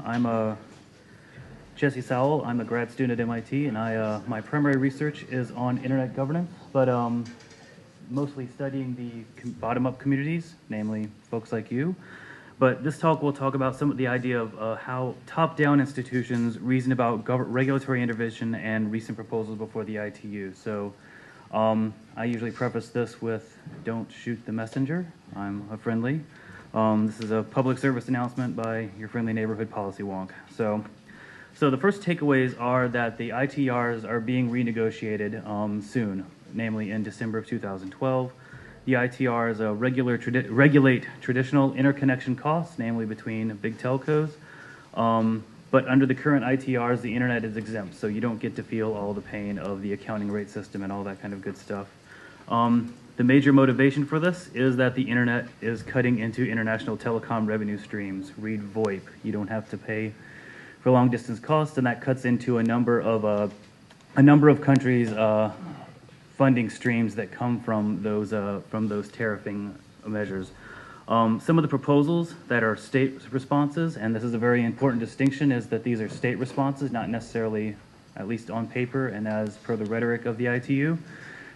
I'm Jesse Sowell. I'm a grad student at MIT, and my primary research is on internet governance, but mostly studying the bottom-up communities, namely folks like you. But this talk will talk about some of the idea of how top-down institutions reason about regulatory intervention and recent proposals before the ITU. So I usually preface this with, don't shoot the messenger. I'm a friendly. This is a public service announcement by your friendly neighborhood policy wonk. So the first takeaways are that the ITRs are being renegotiated soon, namely in December of 2012. The ITRs regulate traditional interconnection costs, namely between big telcos. But under the current ITRs, the internet is exempt, so you don't get to feel all the pain of the accounting rate system and all that kind of good stuff. The major motivation for this is that the internet is cutting into international telecom revenue streams. Read VoIP. You don't have to pay for long distance costs, and that cuts into a number of countries' funding streams that come from those tariffing measures. Some of the proposals that are state responses, and this is a very important distinction, is that these are state responses, not necessarily, at least on paper and as per the rhetoric of the ITU.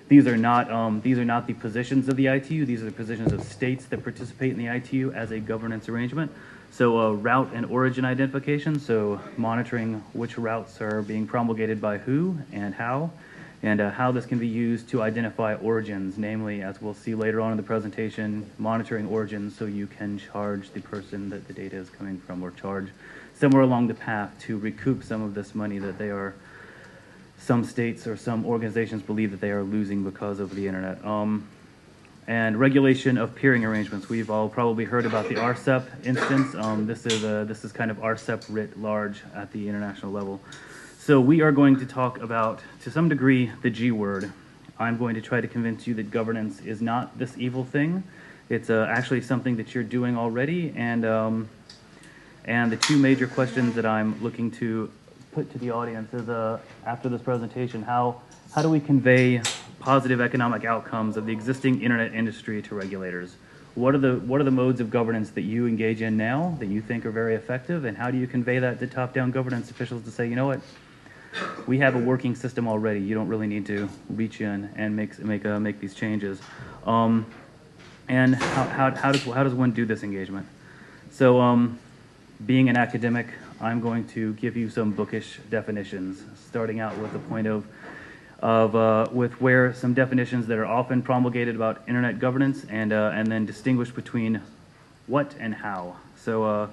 These are not the positions of the ITU. These are the positions of states that participate in the ITU as a governance arrangement. So route and origin identification, so monitoring which routes are being promulgated by who and how this can be used to identify origins, namely, as we'll see later on in the presentation, monitoring origins so you can charge the person that the data is coming from, or charge somewhere along the path to recoup some of this money that some states or some organizations believe that they are losing because of the internet. And regulation of peering arrangements. We've all probably heard about the RCEP instance. This is kind of RCEP writ large at the international level. So we are going to talk about, to some degree, the G word. I'm going to try to convince you that governance is not this evil thing. It's actually something that you're doing already, and the two major questions that I'm looking to put to the audience is, after this presentation, how do we convey positive economic outcomes of the existing internet industry to regulators? What are the modes of governance that you engage in now that you think are very effective, and how do you convey that to top-down governance officials to say, you know what, we have a working system already. You don't really need to reach in and make these changes. And how does one do this engagement? So, being an academic, I'm going to give you some bookish definitions, starting out with the point with where some definitions that are often promulgated about internet governance, and then distinguish between what and how. So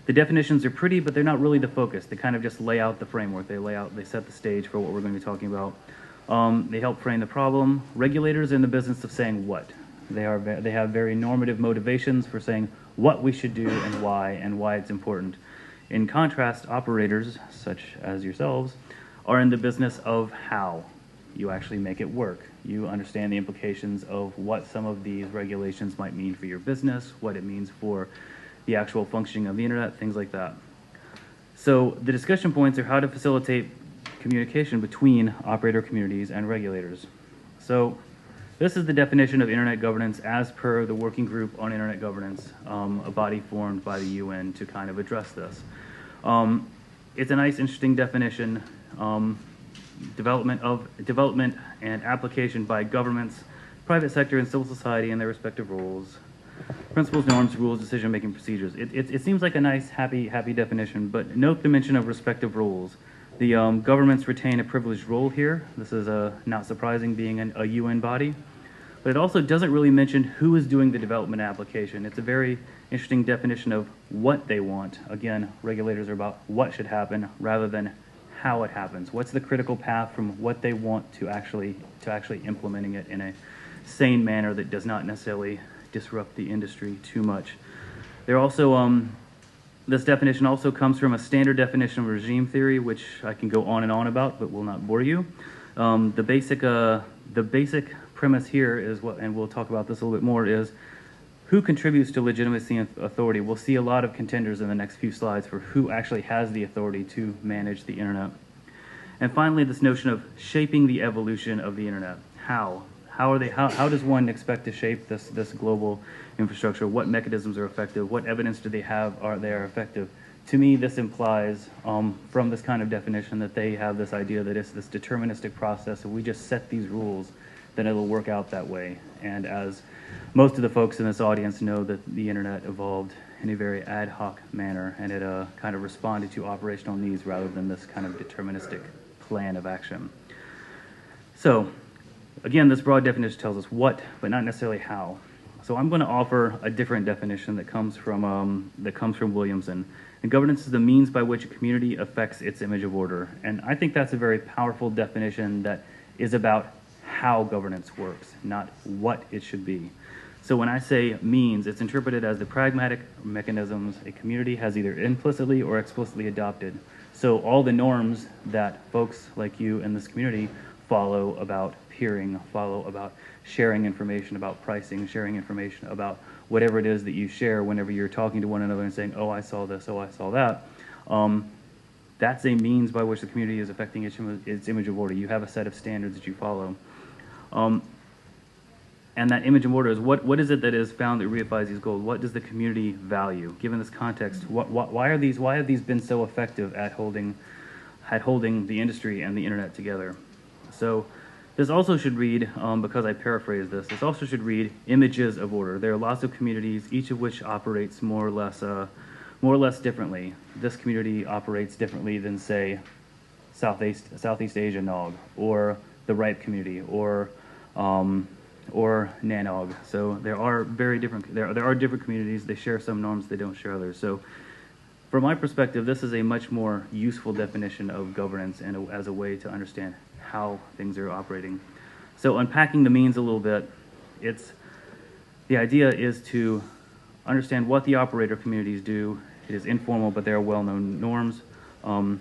the definitions are pretty, but they're not really the focus. They kind of just lay out the framework. They set the stage for what we're going to be talking about. They help frame the problem. Regulators are in the business of saying what. They have very normative motivations for saying what we should do and why it's important. In contrast, operators, such as yourselves, are in the business of how you actually make it work. You understand the implications of what some of these regulations might mean for your business, what it means for the actual functioning of the internet, things like that. So the discussion points are how to facilitate communication between operator communities and regulators. So this is the definition of internet governance as per the Working Group on Internet Governance, a body formed by the UN to kind of address this. It's a nice, interesting definition. Development and application by governments, private sector, and civil society in their respective roles. Principles, norms, rules, decision-making procedures. It seems like a nice, happy definition, but note the mention of respective roles. The governments retain a privileged role here. This is not surprising, being a UN body. But it also doesn't really mention who is doing the development application. It's a very interesting definition of what they want. Again, regulators are about what should happen rather than how it happens. What's the critical path from what they want to actually implementing it in a sane manner that does not necessarily disrupt the industry too much. They're also this definition also comes from a standard definition of regime theory, which I can go on and on about, but will not bore you. The basic premise here is what, and we'll talk about this a little bit more, is who contributes to legitimacy and authority. We'll see a lot of contenders in the next few slides for who actually has the authority to manage the internet. And finally, this notion of shaping the evolution of the internet. How does one expect to shape this global infrastructure? What mechanisms are effective? What evidence do they have they are effective? to me, this implies from this kind of definition that they have this idea that it's this deterministic process, and we just set these rules, then it'll work out that way. And as most of the folks in this audience know, that the internet evolved in a very ad hoc manner, and it kind of responded to operational needs rather than this kind of deterministic plan of action. So, again, this broad definition tells us what, but not necessarily how. So I'm going to offer a different definition that comes from Williamson. And governance is the means by which a community affects its image of order. And I think that's a very powerful definition that is about how governance works, not what it should be. So when I say means, it's interpreted as the pragmatic mechanisms a community has either implicitly or explicitly adopted. So all the norms that folks like you in this community follow about peering, follow about sharing information about pricing, sharing information about whatever it is that you share whenever you're talking to one another and saying, oh, I saw this, oh, I saw that. That's a means by which the community is affecting its image of order. You have a set of standards that you follow. And that image of order is what is it that is found that reifies these goals? What does the community value? Given this context, why have these been so effective at holding the industry and the internet together? So this also should read, because I paraphrase this also should read images of order. There are lots of communities, each of which operates more or less differently. This community operates differently than, say, Southeast Asia NOG, or the RIPE community, or NANOG. So there are there are different communities. They share some norms, they don't share others. So from my perspective, this is a much more useful definition of governance and as a way to understand how things are operating. So unpacking the means a little bit, the idea is to understand what the operator communities do. It is informal, but there are well-known norms. And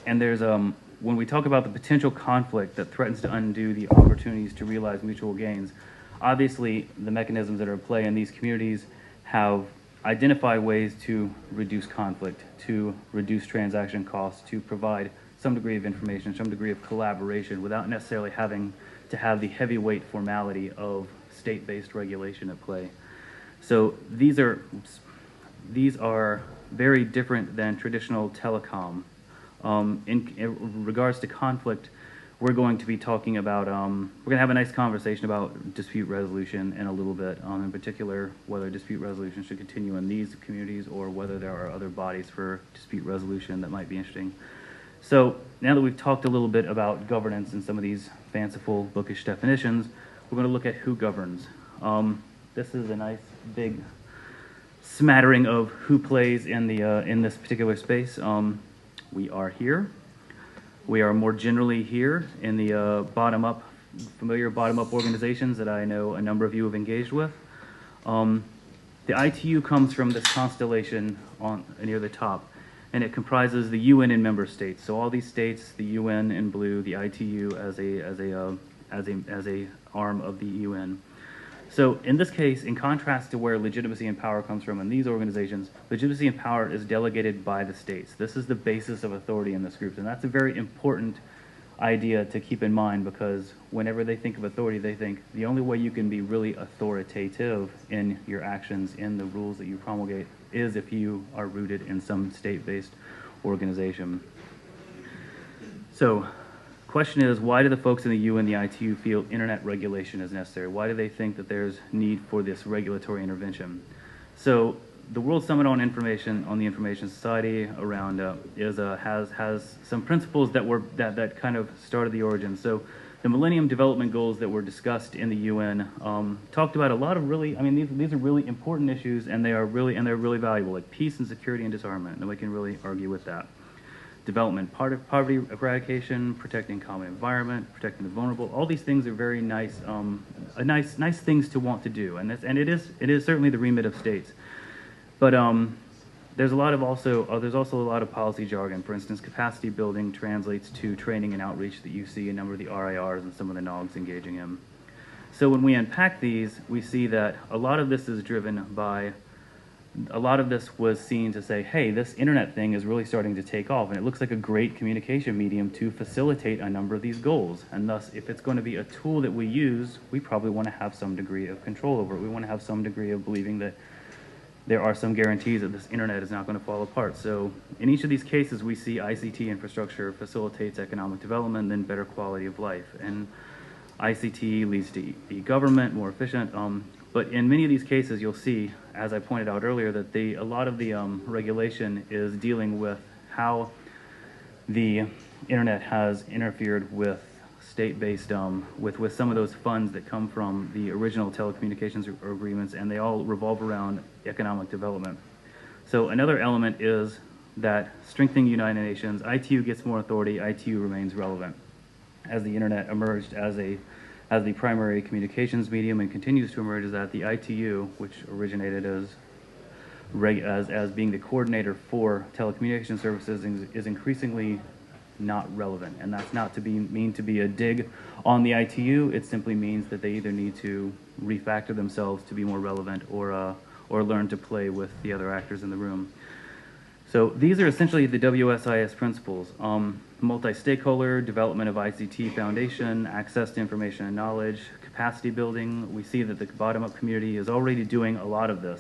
there's when we talk about the potential conflict that threatens to undo the opportunities to realize mutual gains, obviously the mechanisms that are at play in these communities have identified ways to reduce conflict, to reduce transaction costs, to provide some degree of information, some degree of collaboration without necessarily having to have the heavyweight formality of state-based regulation at play. So these are very different than traditional telecom. In regards to conflict, we're going to be talking about, we're going to have a nice conversation about dispute resolution in a little bit, in particular whether dispute resolution should continue in these communities or whether there are other bodies for dispute resolution that might be interesting. So now that we've talked a little bit about governance and some of these fanciful bookish definitions, we're going to look at who governs. This is a nice big smattering of who plays in this particular space. We are here. We are more generally here in the familiar bottom-up organizations that I know a number of you have engaged with. The ITU comes from this constellation near the top, and it comprises the UN and member states. So all these states, the UN in blue, the ITU as a arm of the UN. So in this case, in contrast to where legitimacy and power comes from in these organizations, legitimacy and power is delegated by the states. This is the basis of authority in this group, and that's a very important idea to keep in mind, because whenever they think of authority, they think the only way you can be really authoritative in your actions, in the rules that you promulgate, is if you are rooted in some state-based organization. So question is, why do the folks in the UN and the ITU feel internet regulation is necessary? Why do they think that there's need for this regulatory intervention? So the World Summit on Information, on the Information Society around has some principles that kind of started the origin. So the Millennium Development Goals that were discussed in the UN talked about a lot of really, these are really important issues, and they're really valuable, like peace and security and disarmament, and we can really argue with that. Development, poverty eradication, protecting common environment, protecting the vulnerable. All these things are very nice, nice things to want to do, and it is certainly the remit of states. But there's also a lot of policy jargon. For instance, capacity building translates to training and outreach that you see a number of the RIRs and some of the NOGs engaging in. So when we unpack these, we see that a lot of this is driven by. A lot of this was seen to say, hey, this internet thing is really starting to take off, and it looks like a great communication medium to facilitate a number of these goals. And thus, if it's going to be a tool that we use, we probably want to have some degree of control over it. We want to have some degree of believing that there are some guarantees that this internet is not going to fall apart. So in each of these cases, we see ICT infrastructure facilitates economic development and better quality of life. And ICT leads to e-government, more efficient. But in many of these cases, you'll see, as I pointed out earlier, that a lot of the regulation is dealing with how the internet has interfered with state-based, with some of those funds that come from the original telecommunications agreements, and they all revolve around economic development. So another element is that strengthening the United Nations, ITU gets more authority, ITU remains relevant. As the internet emerged as the primary communications medium and continues to emerge as that, the ITU, which originated as being the coordinator for telecommunications services, is increasingly not relevant. And that's not to mean to be a dig on the ITU. It simply means that they either need to refactor themselves to be more relevant or learn to play with the other actors in the room. So these are essentially the WSIS principles. Multi-stakeholder, development of ICT foundation, access to information and knowledge, capacity building. We see that the bottom-up community is already doing a lot of this.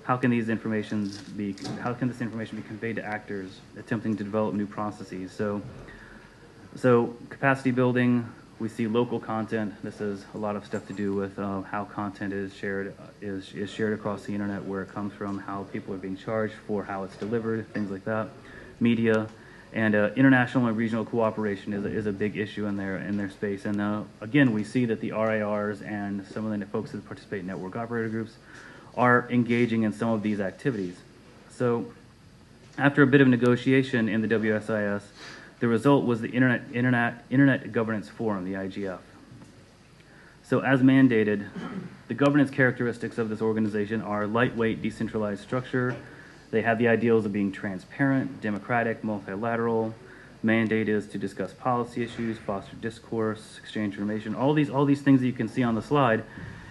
How can this information be conveyed to actors attempting to develop new processes? So capacity building, we see local content. This is a lot of stuff to do with how content is shared across the internet, where it comes from, how people are being charged for how it's delivered, things like that. Media and international and regional cooperation is a big issue in their space. And again, we see that the RIRs and some of the folks that participate in network operator groups are engaging in some of these activities. So after a bit of negotiation in the WSIS, the result was the Internet Governance Forum, the IGF. So as mandated, the governance characteristics of this organization are lightweight, decentralized structure. They have the ideals of being transparent, democratic, multilateral. Mandate is to discuss policy issues, foster discourse, exchange information, all these things that you can see on the slide.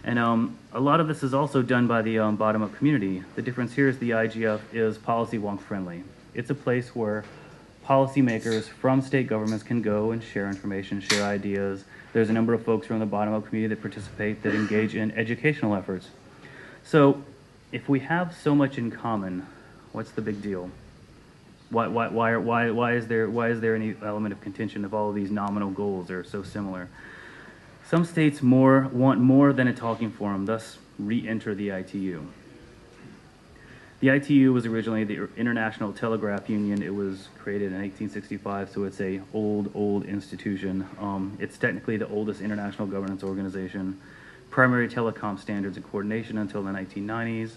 And a lot of this is also done by the bottom-up community. The difference here is the IGF is policy wonk friendly. It's a place where policymakers from state governments can go and share information, share ideas. There's a number of folks from the bottom-up community that participate, that engage in educational efforts. So if we have so much in common, what's the big deal? Why is there any element of contention if all of these nominal goals are so similar? Some states want more than a talking forum, thus re-enter the ITU. The ITU was originally the International Telegraph Union. It was created in 1865, so it's a old institution. It's technically the oldest international governance organization. Primary telecom standards and coordination until the 1990s.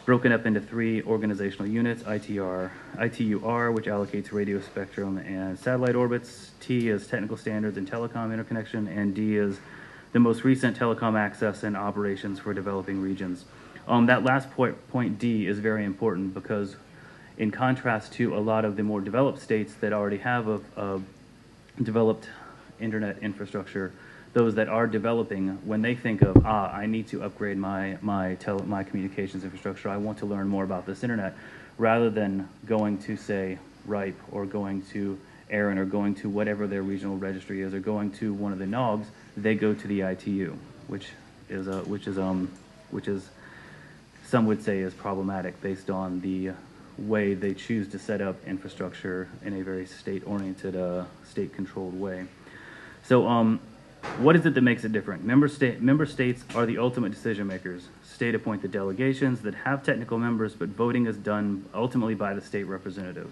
Broken up into 3 organizational units: ITR, ITUR, which allocates radio spectrum and satellite orbits. T is technical standards and telecom interconnection, and D is the most recent telecom access and operations for developing regions. That last point D is very important because, in contrast to a lot of the more developed states that already have a developed internet infrastructure, those that are developing, when they think of, I need to upgrade my communications infrastructure, I want to learn more about this internet, rather than going to, say, RIPE or going to ARIN or going to whatever their regional registry is or going to one of the NOGs, they go to the ITU, which is some would say is problematic based on the way they choose to set up infrastructure in a very state-oriented, state-controlled way. So what is it that makes it different? Member states are the ultimate decision makers. State-appointed delegations that have technical members, but voting is done ultimately by the state representative.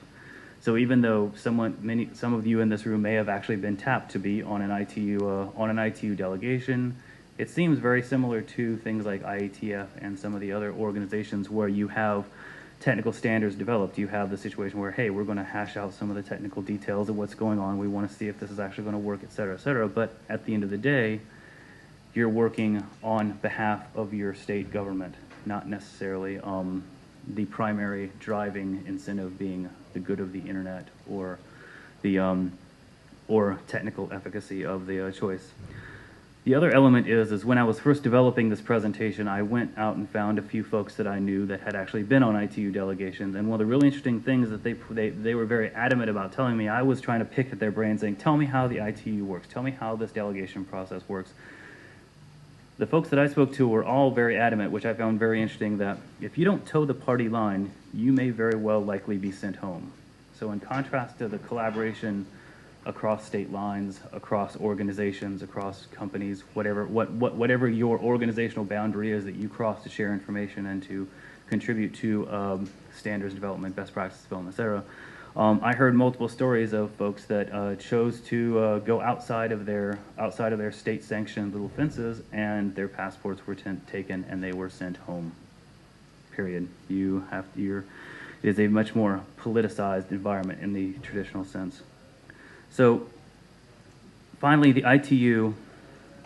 So even though some of you in this room may have actually been tapped to be on an ITU delegation, it seems very similar to things like IATF and some of the other organizations where you have technical standards developed. You have the situation where, hey, we're going to hash out some of the technical details of what's going on. We want to see if this is actually going to work, et cetera, et cetera. But at the end of the day, you're working on behalf of your state government, not necessarily the primary driving incentive being the good of the internet or the or technical efficacy of the choice. The other element is when I was first developing this presentation, I went out and found a few folks that I knew that had actually been on ITU delegations, and one of the really interesting things that they were very adamant about telling me, I was trying to pick at their brain saying, tell me how the ITU works, tell me how this delegation process works. the folks that I spoke to were all very adamant, which I found very interesting, that if you don't toe the party line, you may very well likely be sent home. So in contrast to the collaboration across state lines, across organizations, across companies, whatever your organizational boundary is that you cross to share information and to contribute to standards development, best practice development, etc. I heard multiple stories of folks that chose to go outside of their state-sanctioned little fences, and their passports were taken and they were sent home. Period. It is a much more politicized environment in the traditional sense. So finally, the ITU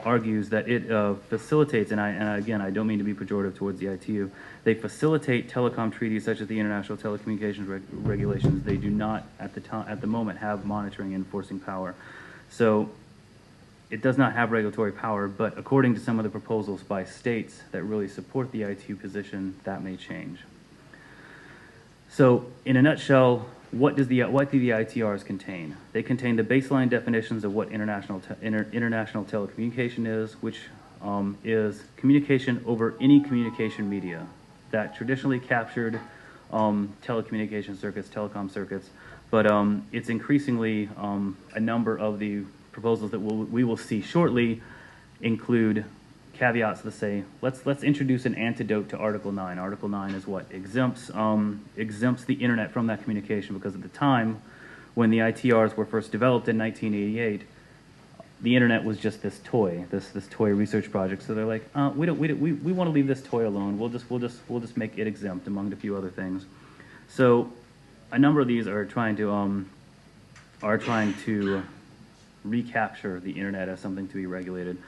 argues that it facilitates, and again, I don't mean to be pejorative towards the ITU, they facilitate telecom treaties such as the International Telecommunications Regulations. They do not, at the moment, have monitoring and enforcing power. So it does not have regulatory power, but according to some of the proposals by states that really support the ITU position, that may change. So in a nutshell, what do the ITRs contain? They contain the baseline definitions of what international telecommunication is, which is communication over any communication media that traditionally captured telecommunication circuits, telecom circuits, but it's increasingly a number of the proposals that we will see shortly include caveats that say, let's introduce an antidote to Article 9. Article 9 is what exempts the internet from that communication, because at the time when the ITRs were first developed in 1988, the internet was just this toy, this toy research project. So they're like, we want to leave this toy alone. We'll just make it exempt, among a few other things. So a number of these are trying to recapture the internet as something to be regulated.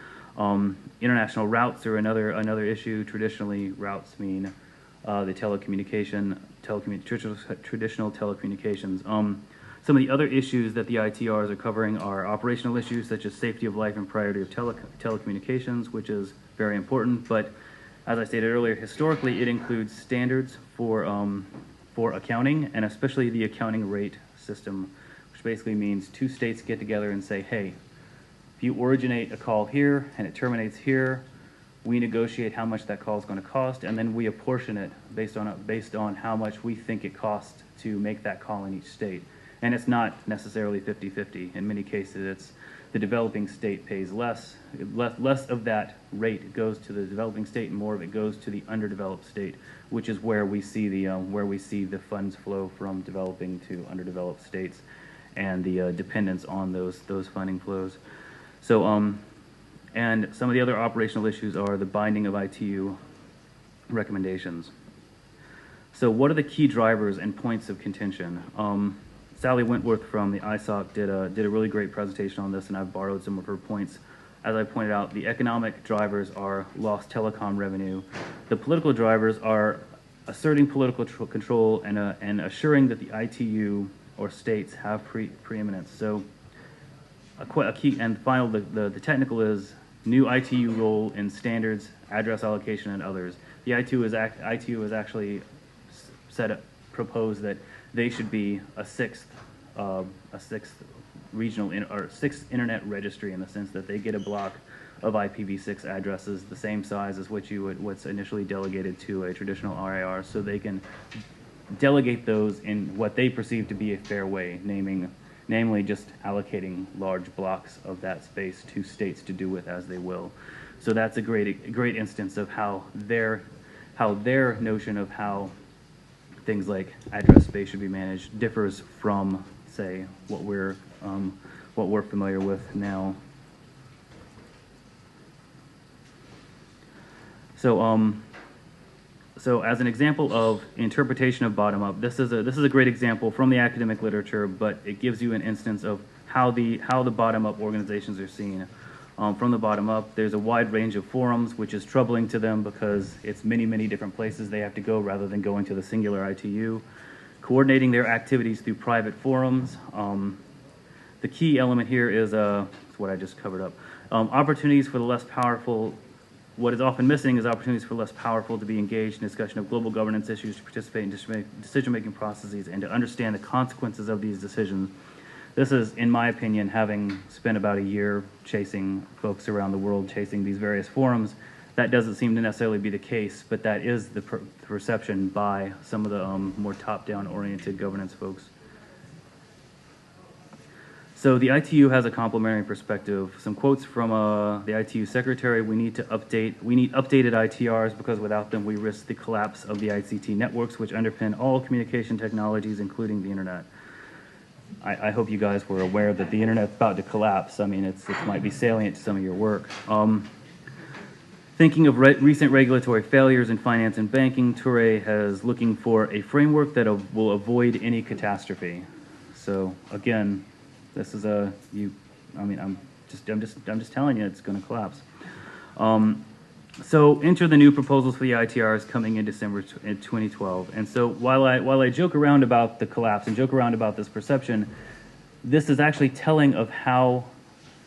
International routes are another issue. Traditionally, routes mean the traditional telecommunications. Some of the other issues that the ITRs are covering are operational issues such as safety of life and priority of telecommunications, which is very important. But as I stated earlier, historically it includes standards for accounting, and especially the accounting rate system, which basically means two states get together and say, hey, if you originate a call here and it terminates here, we negotiate how much that call is going to cost, and then we apportion it based on how much we think it costs to make that call in each state. And it's not necessarily 50-50. In many cases, it's the developing state pays less of that rate goes to the developing state, and more of it goes to the underdeveloped state, which is where we see the funds flow from developing to underdeveloped states, and the dependence on those funding flows. So, and some of the other operational issues are the binding of ITU recommendations. So what are the key drivers and points of contention? Sally Wentworth from the ISOC did a really great presentation on this, and I've borrowed some of her points. As I pointed out, the economic drivers are lost telecom revenue. The political drivers are asserting political control and assuring that the ITU or states have preeminence. So a key, and final, the technical is new ITU role in standards, address allocation, and others. The ITU has actually proposed that they should be a sixth regional or sixth internet registry, in the sense that they get a block of IPv6 addresses the same size as what's initially delegated to a traditional RIR, so they can delegate those in what they perceive to be a fair way, namely just allocating large blocks of that space to states to do with as they will. So that's a great instance of how their notion of how things like address space should be managed differs from, say, what we're familiar with now. So as an example of interpretation of bottom-up, this is a great example from the academic literature, but it gives you an instance of how the bottom-up organizations are seen. From the bottom up, there's a wide range of forums, which is troubling to them because it's many different places they have to go rather than going to the singular ITU. Coordinating their activities through private forums. The key element here is what I just covered up. Opportunities for the less powerful. What is often missing is opportunities for less powerful to be engaged in discussion of global governance issues, to participate in decision-making processes, and to understand the consequences of these decisions. this is, in my opinion, having spent about a year chasing folks around the world, chasing these various forums, that doesn't seem to necessarily be the case, but that is the perception by some of the more top-down oriented governance folks. So the ITU has a complementary perspective. Some quotes from the ITU secretary: we need updated ITRs because without them we risk the collapse of the ICT networks which underpin all communication technologies, including the internet. I hope you guys were aware that the internet's about to collapse. I mean, it might be salient to some of your work. Thinking of recent regulatory failures in finance and banking, Toure has looking for a framework that will avoid any catastrophe. So again, this is I'm just telling you it's going to collapse. So enter the new proposals for the ITRs coming in December 2012. And so while I joke around about the collapse and joke around about this perception, this is actually telling of how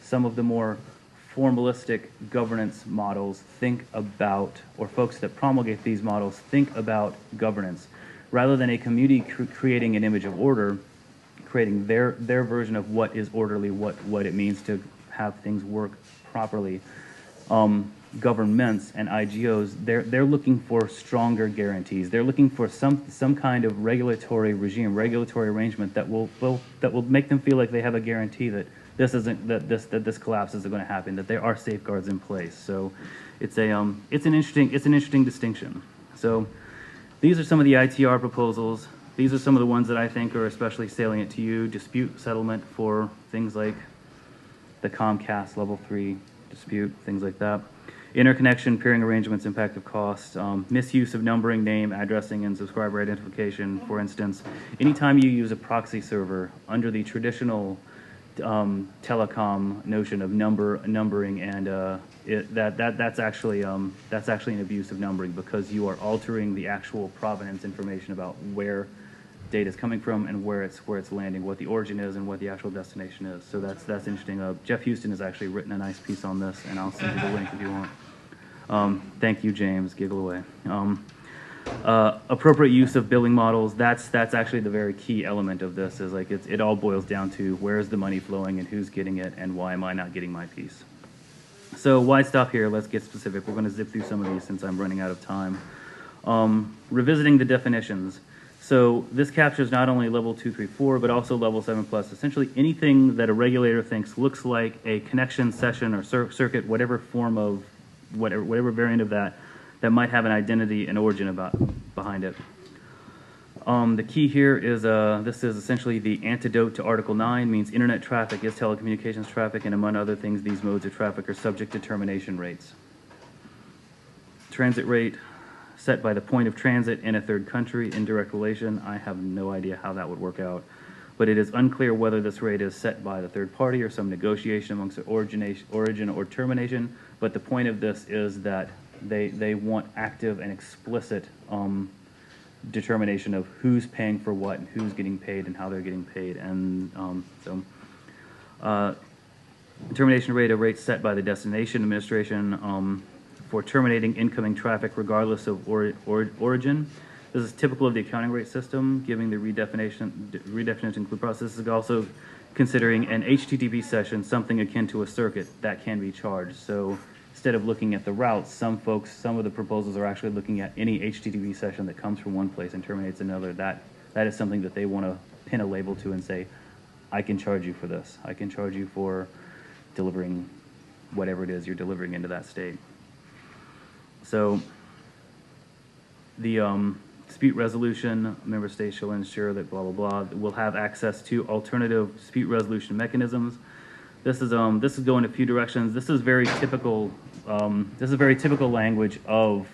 some of the more formalistic governance models think about, or folks that promulgate these models think about governance. Rather than a community creating an image of order, creating their version of what is orderly, what it means to have things work properly. Governments and IGOs, they're looking for stronger guarantees. They're looking for some kind of regulatory regime, regulatory arrangement that will make them feel like they have a guarantee that this collapse isn't going to happen, that there are safeguards in place. So it's an interesting distinction. So these are some of the ITR proposals. These are some of the ones that I think are especially salient to you. Dispute settlement for things like the Comcast level 3 dispute, things like that. Interconnection, peering arrangements, impact of cost, misuse of numbering, name, addressing, and subscriber identification. For instance, anytime you use a proxy server under the traditional telecom notion of numbering, and that's actually an abuse of numbering, because you are altering the actual provenance information about where data is coming from and where it's landing, what the origin is and what the actual destination is. So that's interesting. Jeff Houston has actually written a nice piece on this, and I'll send you the link if you want. Thank you, James. Giggle away. Appropriate use of billing models. That's actually the very key element of this. Is like it all boils down to where's the money flowing and who's getting it, and why am I not getting my piece. So why stop here? Let's get specific. We're going to zip through some of these since I'm running out of time. Revisiting the definitions. So this captures not only level 2, 3, 4, but also level 7+. Essentially anything that a regulator thinks looks like a connection, session, or circuit, whatever form of, whatever variant of that might have an identity and origin behind it. The key here is this is essentially the antidote to Article 9, means internet traffic is telecommunications traffic, and among other things, these modes of traffic are subject to termination rates. Transit rate, set by the point of transit in a third country in direct relation. I have no idea how that would work out, but it is unclear whether this rate is set by the third party or some negotiation amongst the origin or termination, but the point of this is that they want active and explicit determination of who's paying for what and who's getting paid and how they're getting paid. And termination rate, a rate set by the destination administration for terminating incoming traffic regardless of origin. This is typical of the accounting rate system, giving the redefinition include process. This is also considering an HTTP session something akin to a circuit that can be charged. So instead of looking at the routes, some of the proposals are actually looking at any HTTP session that comes from one place and terminates another. That is something that they want to pin a label to and say, I can charge you for this. I can charge you for delivering whatever it is you're delivering into that state. So the dispute resolution, member states shall ensure that blah, blah, blah, will have access to alternative dispute resolution mechanisms. This is going a few directions. This is very typical language of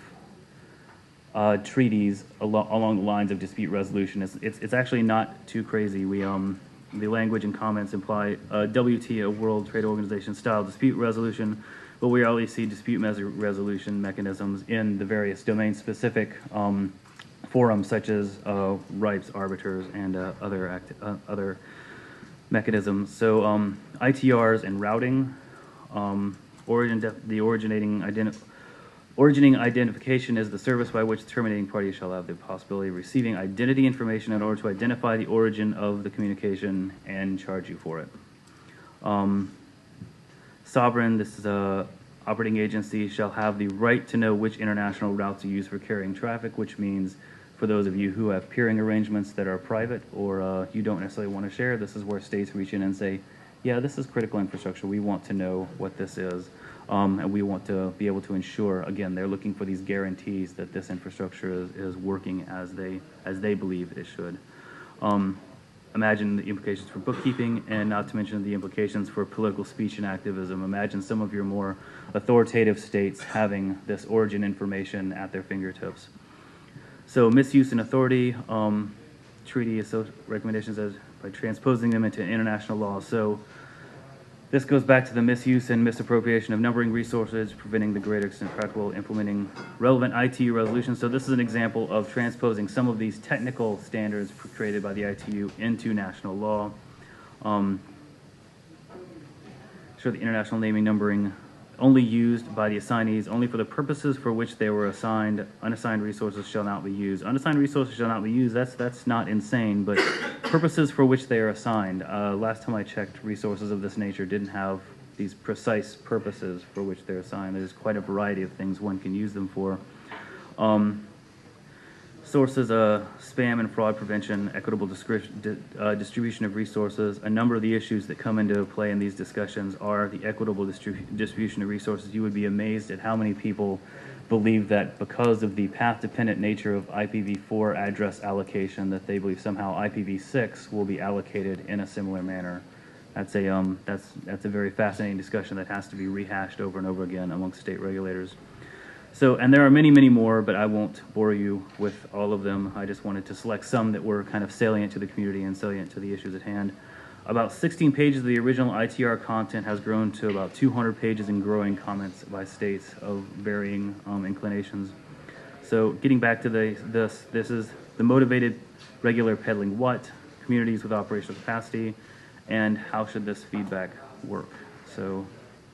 treaties along the lines of dispute resolution. It's actually not too crazy. The language and comments imply WTO, World Trade Organization style dispute resolution, but we always see dispute resolution mechanisms in the various domain-specific forums such as RIPEs, arbiters, and other mechanisms. So ITRs and routing, the originating Origining identification is the service by which the terminating party shall have the possibility of receiving identity information in order to identify the origin of the communication and charge you for it. Sovereign, this is a operating agency, shall have the right to know which international routes are used for carrying traffic, which means for those of you who have peering arrangements that are private or you don't necessarily want to share, this is where states reach in and say, yeah, this is critical infrastructure. We want to know what this is. And we want to be able to ensure, again, they're looking for these guarantees that this infrastructure is working as they believe it should. Imagine the implications for bookkeeping, and not to mention the implications for political speech and activism. Imagine some of your more authoritative states having this origin information at their fingertips. So misuse and authority, treaty recommendations as by transposing them into international law. So this goes back to the misuse and misappropriation of numbering resources, preventing the greater extent practical, implementing relevant ITU resolutions. So this is an example of transposing some of these technical standards created by the ITU into national law. Sure, the international naming numbering only used by the assignees, only for the purposes for which they were assigned. Unassigned resources shall not be used. Unassigned resources shall not be used. That's not insane, but purposes for which they are assigned. Last time I checked, resources of this nature didn't have these precise purposes for which they're assigned. There's quite a variety of things one can use them for. Sources, spam and fraud prevention, equitable distribution of resources. A number of the issues that come into play in these discussions are the equitable distribution of resources. You would be amazed at how many people believe that because of the path-dependent nature of IPv4 address allocation, that they believe somehow IPv6 will be allocated in a similar manner. That's a very fascinating discussion that has to be rehashed over and over again amongst state regulators. So, and there are many, many more, but I won't bore you with all of them. I just wanted to select some that were kind of salient to the community and salient to the issues at hand. About 16 pages of the original ITR content has grown to about 200 pages and growing comments by states of varying inclinations. So getting back to this is the motivated regular peddling what, communities with operational capacity, and how should this feedback work. So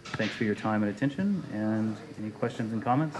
thanks for your time and attention, and any questions and comments?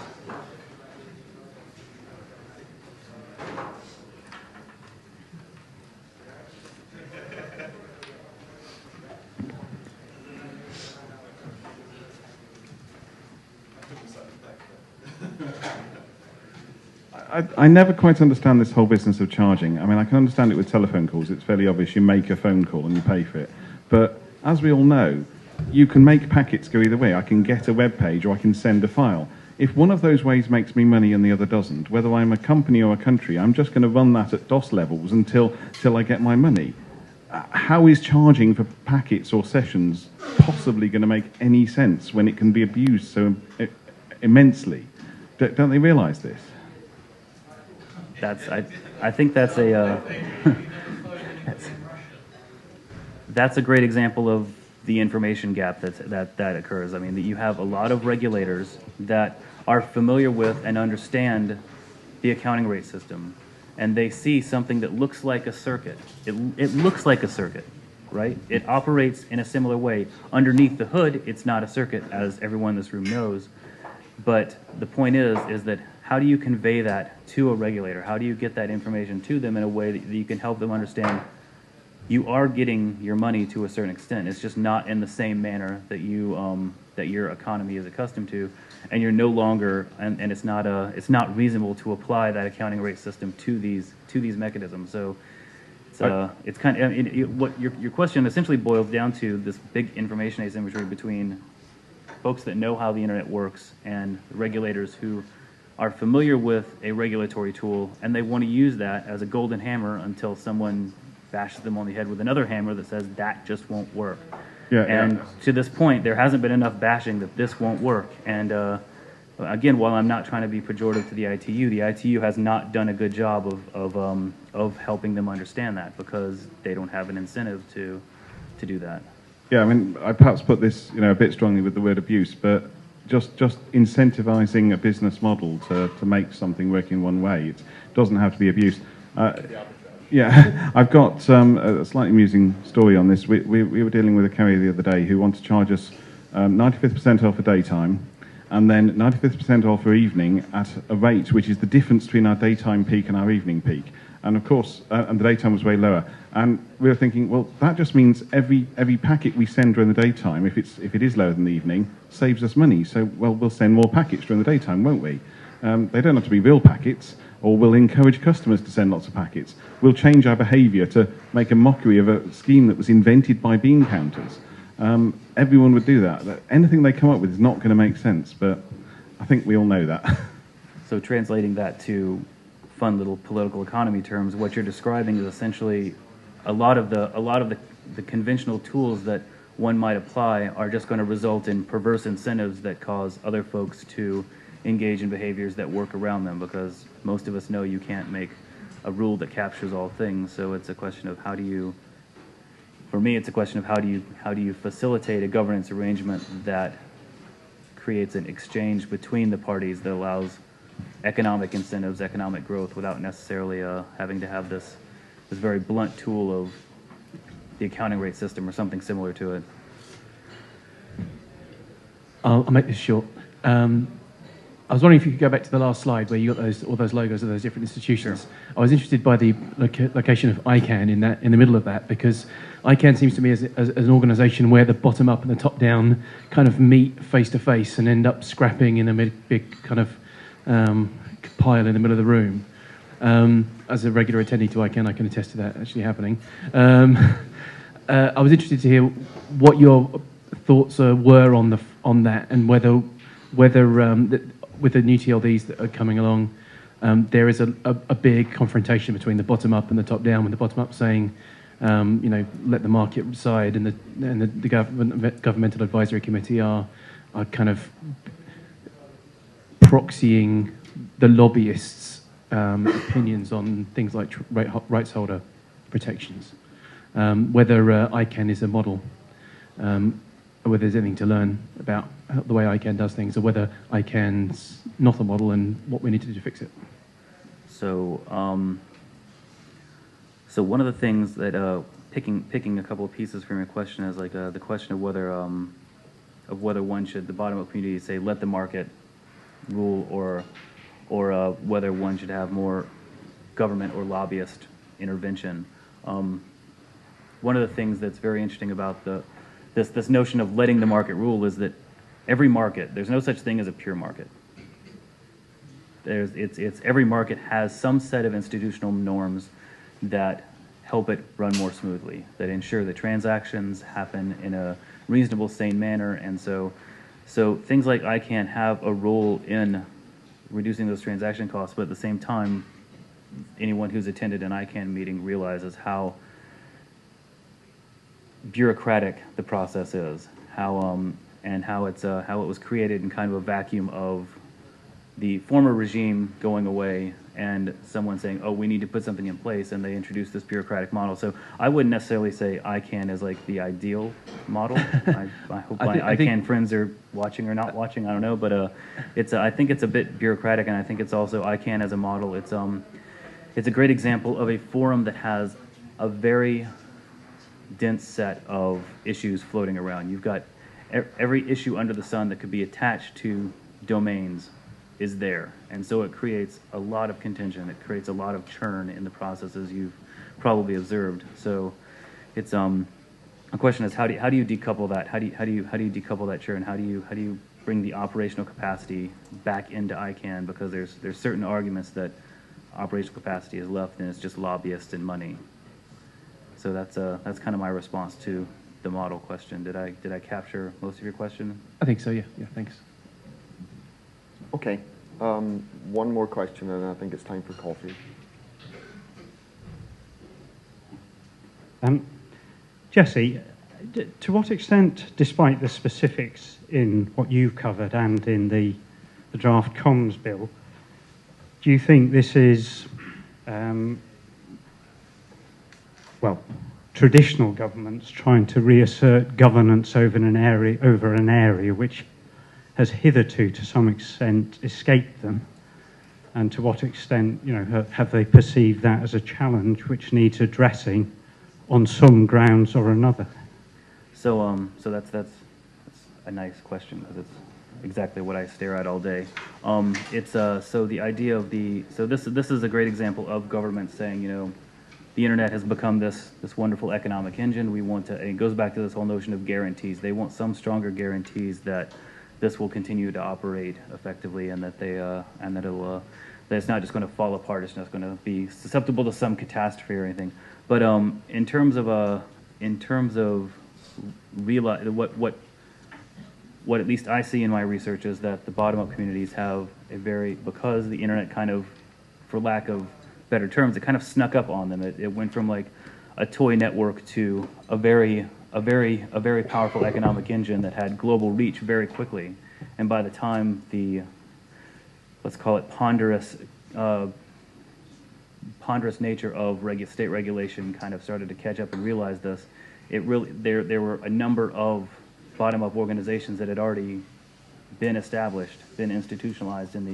I never quite understand this whole business of charging. I mean, I can understand it with telephone calls. It's fairly obvious you make a phone call and you pay for it. But as we all know, you can make packets go either way. I can get a web page or I can send a file. If one of those ways makes me money and the other doesn't, whether I'm a company or a country, I'm just going to run that at DOS levels until I get my money. How is charging for packets or sessions possibly going to make any sense when it can be abused so immensely? Don't they realise this? I think that's a that's a great example of the information gap that occurs. I mean, that you have a lot of regulators that are familiar with and understand the accounting rate system, and they see something that looks like a circuit. It looks like a circuit, right? It operates in a similar way. Underneath the hood, it's not a circuit, as everyone in this room knows. But the point is that how do you convey that to a regulator? How do you get that information to them in a way that you can help them understand you are getting your money to a certain extent? It's just not in the same manner that that your economy is accustomed to, and you're no longer, and it's not reasonable to apply that accounting rate system to these mechanisms. So it's kind of what your question essentially boils down to, this big information asymmetry between folks that know how the internet works and regulators who are familiar with a regulatory tool, and they want to use that as a golden hammer until someone bashes them on the head with another hammer that says that just won't work. To this point, there hasn't been enough bashing that this won't work. And again, while I'm not trying to be pejorative to the ITU has not done a good job of helping them understand that, because they don't have an incentive to do that. Yeah, I mean, I perhaps put this, a bit strongly with the word abuse, but just incentivizing a business model to make something work in one way. It doesn't have to be abuse. Yeah, I've got a slightly amusing story on this. We were dealing with a carrier the other day who wanted to charge us 95% off a daytime and then 95% off for evening at a rate which is the difference between our daytime peak and our evening peak. And of course, and the daytime was way lower. And we were thinking, well, that just means every packet we send during the daytime, if it is lower than the evening, saves us money. So, well, we'll send more packets during the daytime, won't we? They don't have to be real packets, or we'll encourage customers to send lots of packets. We'll change our behaviour to make a mockery of a scheme that was invented by bean counters. Everyone would do that. Anything they come up with is not going to make sense, but I think we all know that. So translating that to fun little political economy terms, what you're describing is essentially a lot of the conventional tools that one might apply are just going to result in perverse incentives that cause other folks to engage in behaviors that work around them, because most of us know you can't make a rule that captures all things. So it's a question of how do you facilitate a governance arrangement that creates an exchange between the parties that allows economic incentives, economic growth, without necessarily having to have this very blunt tool of the accounting rate system or something similar to it. I'll make this short. I was wondering if you could go back to the last slide where you got all those logos of those different institutions. Sure. I was interested by the location of ICANN in the middle of that, because ICANN seems to me as an organisation where the bottom up and the top down kind of meet face to face and end up scrapping in a big kind of pile in the middle of the room. As a regular attendee to ICANN, I can attest to that actually happening. I was interested to hear what your thoughts were on that, and whether with the new TLDs that are coming along, there is a big confrontation between the bottom up and the top down, with the bottom up saying, let the market decide, and the governmental advisory committee are kind of proxying the lobbyists' opinions on things like rights holder protections. Whether ICANN is a model, or whether there's anything to learn about the way ICANN does things, or whether ICANN's not a model and what we need to do to fix it. So, so one of the things that picking a couple of pieces from your question is like the question of whether one should, the bottom-up community, say let the market rule, or whether one should have more government or lobbyist intervention. One of the things that's very interesting about this notion of letting the market rule is that every market, there's no such thing as a pure market. Every market has some set of institutional norms that help it run more smoothly, that ensure that transactions happen in a reasonable, sane manner, and so things like ICANN have a role in reducing those transaction costs, but at the same time, anyone who's attended an ICANN meeting realizes how bureaucratic the process is, how it was created in kind of a vacuum of the former regime going away and someone saying, oh, we need to put something in place, and they introduced this bureaucratic model. So I wouldn't necessarily say ICANN is like the ideal model. I hope my ICANN friends are watching or not watching, I don't know, but I think it's a bit bureaucratic, and I think it's also ICANN as a model. It's a great example of a forum that has a very dense set of issues floating around. You've got every issue under the sun that could be attached to domains is there, and so it creates a lot of contention. It creates a lot of churn in the process, as you've probably observed. So it's a question is how do you decouple that? How do you decouple that churn? How do you bring the operational capacity back into ICANN, because there's certain arguments that operational capacity is left and it's just lobbyists and money. So that's kind of my response to the model question. Did I capture most of your question? I think so. Yeah. Thanks. Okay. One more question, and I think it's time for coffee. Jesse, to what extent, despite the specifics in what you've covered and in the draft comms bill, do you think this is, traditional governments trying to reassert governance over an area which has hitherto, to some extent, escaped them? And to what extent, have they perceived that as a challenge which needs addressing on some grounds or another? So that's a nice question, because exactly what I stare at all day. So the idea of this is a great example of government saying, you know, the internet has become this wonderful economic engine. We want to, and it goes back to this whole notion of guarantees. They want some stronger guarantees that this will continue to operate effectively, and that that it's not just going to fall apart. It's not going to be susceptible to some catastrophe or anything. But in terms of what at least I see in my research is that the bottom-up communities have because the internet kind of, for lack of better terms, it kind of snuck up on them. It went from like a toy network to a very powerful economic engine that had global reach very quickly. And by the time the, let's call it ponderous nature of state regulation kind of started to catch up and realize this, there were a number of bottom-up organizations that had already been established, been institutionalized in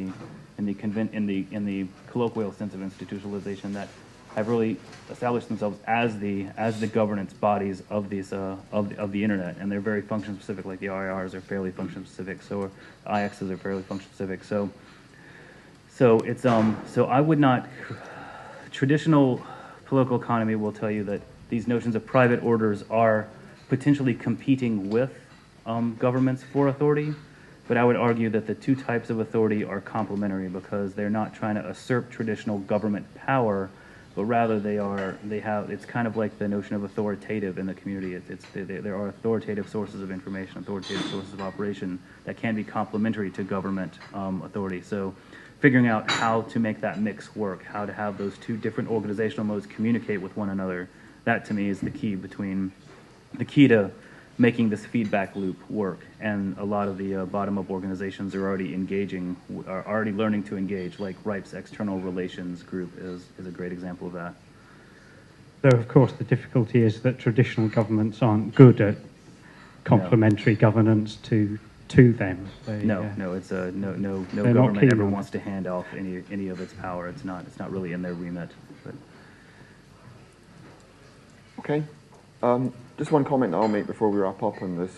the colloquial sense of institutionalization, that have really established themselves as the governance bodies of these of the internet, and they're very function specific. Like the IRs are fairly function specific, so IXs are fairly function specific. So I would not. Traditional political economy will tell you that these notions of private orders are potentially competing with governments for authority, but I would argue that the two types of authority are complementary, because they're not trying to usurp traditional government power, but rather it's kind of like the notion of authoritative in the community. There are authoritative sources of information, authoritative sources of operation that can be complementary to government authority. So figuring out how to make that mix work, how to have those two different organizational modes communicate with one another, that to me is the key to making this feedback loop work. And a lot of the bottom-up organizations are already learning to engage, like RIPE's External Relations Group is a great example of that. Though, of course, the difficulty is that traditional governments aren't good at complementary governance to them. No government ever wants to hand off any of its power. It's not really in their remit. But. Okay. Just one comment I'll make before we wrap up on this.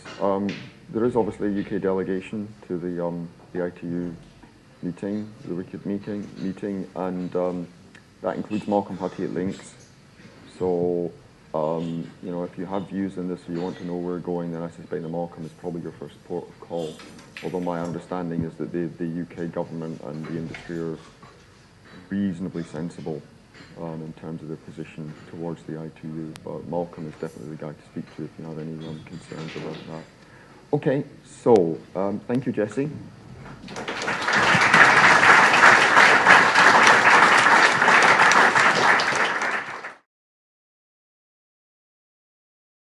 There is obviously a UK delegation to the ITU meeting, the WICID meeting, and that includes Malcolm Hutty at Links. So, you know, if you have views on this or you want to know where we're going, then I suspect that Malcolm is probably your first port of call. Although my understanding is that the UK government and the industry are reasonably sensible in terms of their position towards the ITU, but Malcolm is definitely the guy to speak to if you have any concerns about that. Okay, so thank you, Jesse.